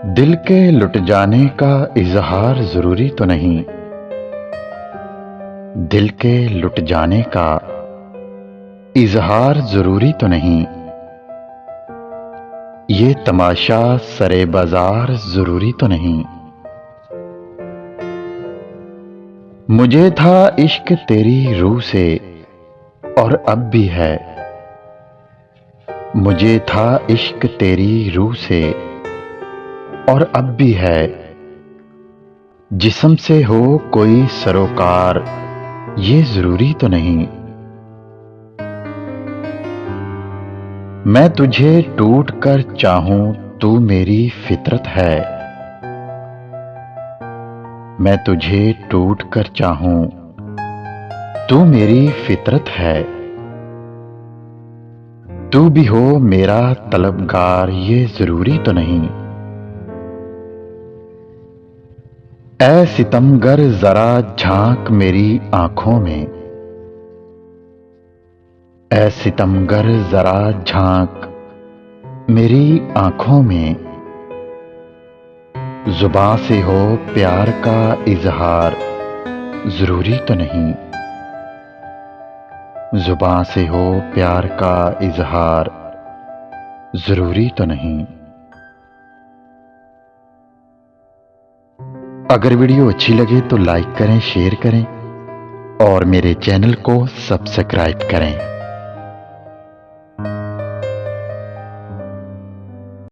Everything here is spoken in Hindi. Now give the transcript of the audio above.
दिल के लुट जाने का इजहार जरूरी तो नहीं। दिल के लुट जाने का इजहार जरूरी तो नहीं। ये तमाशा सरे बाजार जरूरी तो नहीं। मुझे था इश्क तेरी रूह से और अब भी है। मुझे था इश्क तेरी रूह से और अब भी है। जिस्म से हो कोई सरोकार ये जरूरी तो नहीं। मैं तुझे टूट कर चाहूं तू मेरी फितरत है। मैं तुझे टूट कर चाहूं तू मेरी फितरत है। तू भी हो मेरा तलबगार ये जरूरी तो नहीं। ऐ सितमगर जरा झांक मेरी आंखों में। ऐ सितमगर जरा झांक मेरी आंखों में। जुबां से हो प्यार का इजहार जरूरी तो नहीं। जुबां से हो प्यार का इजहार जरूरी तो नहीं। अगर वीडियो अच्छी लगे तो लाइक करें, शेयर करें और मेरे चैनल को सब्सक्राइब करें।